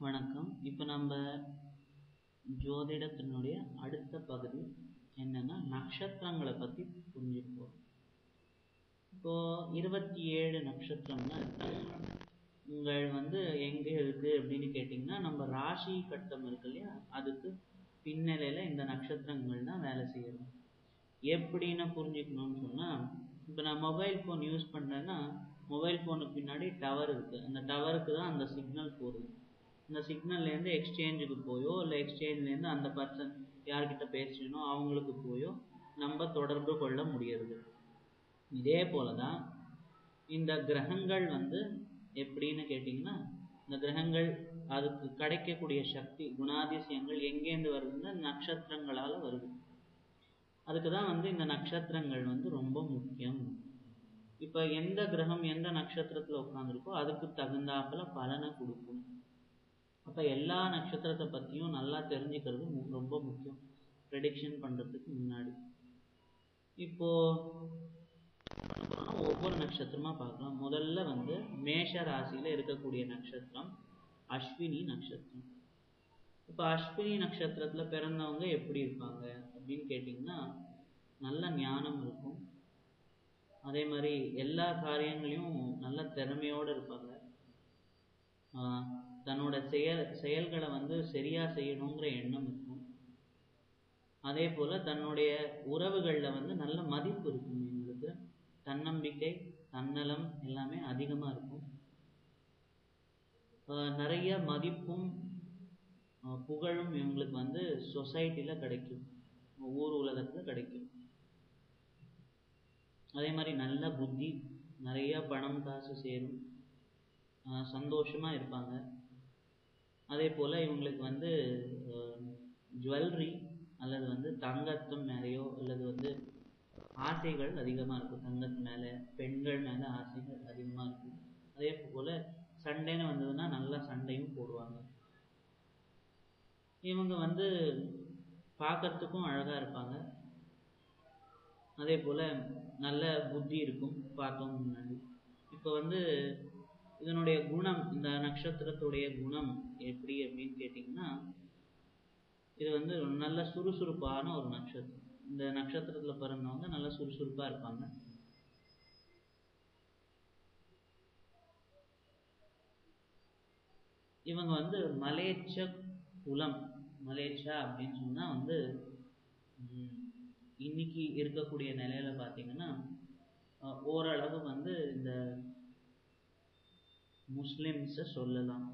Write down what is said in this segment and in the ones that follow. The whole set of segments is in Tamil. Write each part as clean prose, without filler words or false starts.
வணக்கம். இப்போ நம்ம ஜோதிடத்தினுடைய அடுத்த பகுதி என்னன்னா நட்சத்திரங்களை பற்றி புரிஞ்சுக்குவோம். இப்போ 27 நட்சத்திரம்னா உங்கள் எங்கே இருக்குது அப்படின்னு கேட்டிங்கன்னா, நம்ம ராசி கட்டம் இருக்கு இல்லையா, அதுக்கு பின்னலையில் இந்த நட்சத்திரங்கள் தான் வேலை செய்யணும். எப்படின்னு புரிஞ்சுக்கணும்னு சொன்னால், இப்போ நான் மொபைல் ஃபோன் யூஸ் பண்ணுறேன்னா மொபைல் ஃபோனுக்கு பின்னாடி டவர் இருக்குது. அந்த டவருக்கு தான் அந்த சிக்னல் போகுது. இந்த சிக்னல்லேருந்து எக்ஸ்சேஞ்சுக்கு போயோ இல்லை எக்ஸ்சேஞ்ச்லேருந்து அந்த பர்சன் யார்கிட்ட பேசணும் அவங்களுக்கு போயோ நம்ம தொடர்பு கொள்ள முடியறது. இதே போல தான் இந்த கிரகங்கள் எப்படின்னு கேட்டிங்கன்னா, இந்த கிரகங்கள் அதுக்கு கிடைக்கக்கூடிய சக்தி குணாதிசயங்கள் எங்கேருந்து வருதுன்னா நட்சத்திரங்களால் வருது. அதுக்கு தான் இந்த நட்சத்திரங்கள் ரொம்ப முக்கியம். இப்போ எந்த கிரகம் எந்த நட்சத்திரத்தில் உட்காந்துருக்கோ அதுக்கு தகுந்தாப்புல பலனை கொடுக்கும். அப்போ எல்லா நட்சத்திரத்தை பற்றியும் நல்லா தெரிஞ்சுக்கிறது ரொம்ப முக்கியம் ப்ரெடிக்ஷன் பண்ணுறதுக்கு முன்னாடி. இப்போ ஒவ்வொரு நட்சத்திரமாக பார்க்கலாம். முதல்ல மேஷ ராசியில் இருக்கக்கூடிய நட்சத்திரம் அஸ்வினி நட்சத்திரம். இப்போ அஸ்வினி நட்சத்திரத்தில் பிறந்தவங்க எப்படி இருப்பாங்க அப்படின்னு கேட்டிங்கன்னா, நல்ல ஞானம் இருக்கும். அதே மாதிரி எல்லா காரியங்களையும் நல்ல திறமையோடு இருப்பாங்க. தன்னோட செயல்களை சரியா செய்யணுங்கிற எண்ணம் இருக்கும். அதே போல தன்னுடைய உறவுகளில் நல்ல மதிப்பு இருக்கும். இவங்களுக்கு தன்னம்பிக்கை தன்னலம் எல்லாமே அதிகமா இருக்கும். நிறைய மதிப்பும் புகழும் இவங்களுக்கு சொசைட்டில கிடைக்கும், ஊர் உலகத்துல கிடைக்கும். அதே மாதிரி நல்ல புத்தி, நிறைய பணம் காசு சேரும், சந்தோஷமா இருப்பாங்க. அதே போல் இவங்களுக்கு ஜுவல்லரி அல்லது தங்கத்தின் மேலேயோ அல்லது ஆசைகள் அதிகமாக இருக்கும். தங்கத்து மேலே பெண்கள் மேலே ஆசைகள் அதிகமாக இருக்கும். அதே போல் சண்டைன்னு வந்ததுன்னா நல்லா சண்டையும் போடுவாங்க. இவங்க பார்க்கறதுக்கும் அழகாக இருப்பாங்க. அதே போல் நல்ல புத்தி இருக்கும் பார்த்தோம் முன்னாடி. இப்போ இதனுடைய குணம், இந்த நட்சத்திரத்துடைய குணம் எப்படி அப்படின்னு கேட்டிங்கன்னா, இது நல்ல சுறுசுறுப்பான ஒரு நட்சத்திரம். இந்த நட்சத்திரத்தில் பிறந்தவங்க நல்ல சுறுசுறுப்பாக இருப்பாங்க. இவங்க மலேச்ச குலம். மலேச்சா அப்படின்னு சொன்னால் இன்னைக்கு இருக்கக்கூடிய நிலையில பார்த்தீங்கன்னா ஓரளவு இந்த முஸ்லிம்ஸை சொல்லலாம்.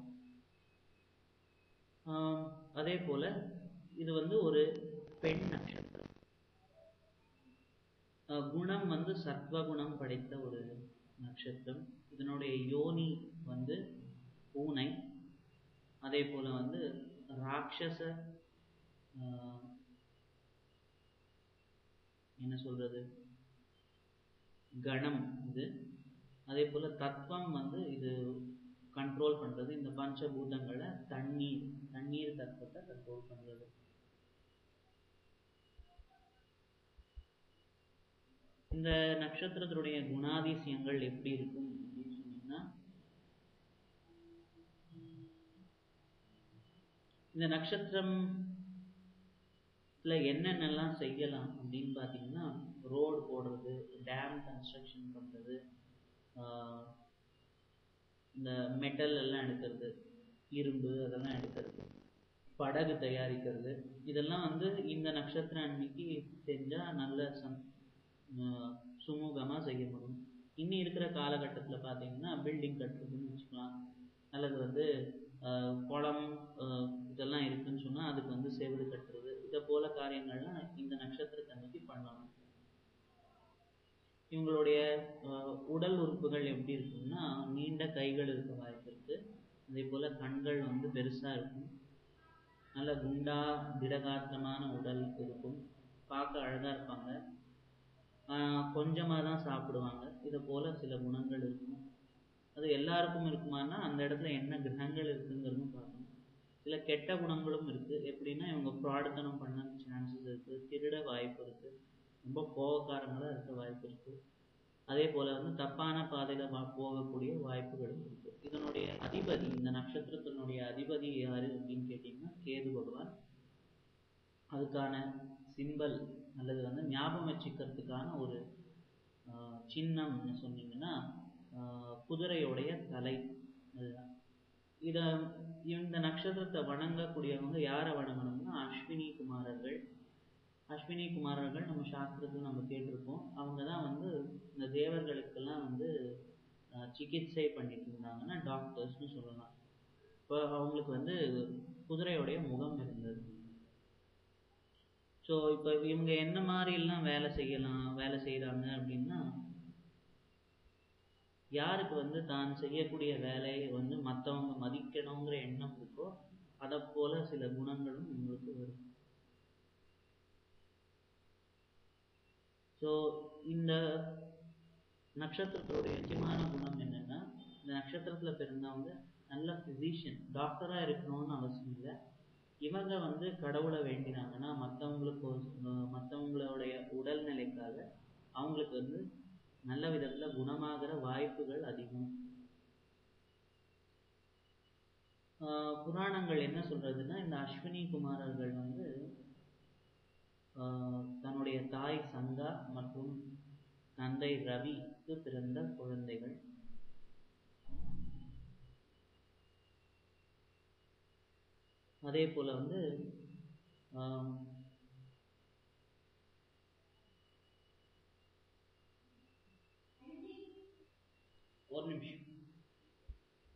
அதே போல இது ஒரு பெண் நட்சத்திரம். குணம் சத்வகுணம் படைத்த ஒரு நட்சத்திரம். இதனுடைய யோனி பூனை. அதே போல ராட்சச என்ன சொல்றது கணம் இது. அதே போல தத்துவம் இது கண்ட்ரோல் பண்றது. இந்த பஞ்சபூதங்களை தண்ணீர் தத்துவத்தை கண்ட்ரோல் பண்றது. இந்த நட்சத்திரத்துடைய குணாதிசயங்கள் எப்படி இருக்கும் அப்படின்னு சொன்னீங்கன்னா, இந்த நட்சத்திரம்ல என்னென்னலாம் செய்யலாம் அப்படின்னு பார்த்தீங்கன்னா, ரோடு போடுறது, டேம் கன்ஸ்ட்ரக்ஷன் பண்றது, இந்த மெட்டல் எல்லாம் எடுக்கிறது, இரும்பு அதெல்லாம் எடுக்கிறது, படகு தயாரிக்கிறது, இதெல்லாம் இந்த நட்சத்திரம் அன்னைக்கு செஞ்சால் நல்ல சுமூகமாக செய்ய முடியும். இன்னி இருக்கிற காலகட்டத்தில் பார்த்தீங்கன்னா பில்டிங் கட்டுறதுன்னு வச்சுக்கலாம், அல்லது குளம் இதெல்லாம் இருக்குன்னு சொன்னால் அதுக்கு செவரு கட்டுறது, இதை போல காரியங்கள்லாம் இந்த நட்சத்திரத்தை அன்னைக்கு பண்ணலாம். இவங்களுடைய உடல் உறுப்புகள் எப்படி இருக்கும்னா, நீண்ட கைகள் இருக்க வாய்ப்பு இருக்கு. அதே போல கண்கள் பெருசா இருக்கும். நல்ல குண்டா திடகாத்திரமான உடல் இருக்கும். பார்க்க அழகா இருப்பாங்க. கொஞ்சமாக தான் சாப்பிடுவாங்க. இதை போல சில குணங்கள் இருக்கும். அது எல்லாருக்கும் இருக்குமானா அந்த இடத்துல என்ன கிரகங்கள் இருக்குங்கிறதும் பார்க்கணும். சில கெட்ட குணங்களும் இருக்கு. எப்படின்னா இவங்க ஃப்ராடுத்தனம் பண்ண சான்சஸ் இருக்கு, திருட வாய்ப்பு இருக்கு, ரொம்ப கோபக்காரங்களாக இருக்க வாய்ப்பு இருக்கு. அதே போல் வந்து தப்பான பாதையில் போகக்கூடிய வாய்ப்புகளும் இருக்குது. இதனுடைய அதிபதி, இந்த நட்சத்திரத்தினுடைய அதிபதி யார் அப்படின்னு கேட்டிங்கன்னா கேது பகவான். அதுக்கான சிம்பல் அல்லது வந்து ஞாபகம் வச்சுக்கிறதுக்கான ஒரு சின்னம்னு சொன்னீங்கன்னா குதிரையுடைய தலை. அதுதான் இதை இந்த நட்சத்திரத்தை வணங்கக்கூடியவங்க யாரை வணங்கணும்னா அஸ்வினி குமாரர்கள். அஸ்வினி குமாரர்கள் நம்ம சாஸ்திரத்தில் நம்ம கேட்டிருக்கோம். அவங்க தான் வந்து இந்த தேவர்களுக்கெல்லாம் வந்து சிகிச்சை பண்ணிட்டு இருந்தாங்கன்னா டாக்டர்ஸ்னு சொல்லலாம். இப்போ அவங்களுக்கு வந்து குதிரையுடைய முகம் இருந்தது. ஸோ இப்போ இவங்க என்ன மாதிரிலாம் வேலை செய்கிறாங்க அப்படின்னா, யாருக்கு வந்து தான் செய்யக்கூடிய வேலையை வந்து மற்றவங்க மதிக்கணுங்கிற எண்ணம் இருக்கோ அதை போல சில குணங்களும் இவங்களுக்கு வரும். ஸோ இந்த நட்சத்திரத்துடைய நிஜமான குணம் என்னன்னா, இந்த நட்சத்திரத்தில் பிறந்தவங்க நல்ல ஃபிசிஷியன், டாக்டராக இருக்கணும்னு அவசியம் இல்லை. இவங்க வந்து கடவுளை வேண்டினாங்கன்னா மற்றவங்களுடைய உடல்நிலைக்காக அவங்களுக்கு வந்து நல்ல விதத்தில் குணமாகிற வாய்ப்புகள் அதிகம். புராணங்கள் என்ன சொல்றதுன்னா, இந்த அஸ்வினி குமாரர்கள் வந்து தன்னுடைய தாய் சங்கா மற்றும் தந்தை ரவிக்கு பிறந்த குழந்தைகள். அதே போல வந்து ஒரு நிமிஷம்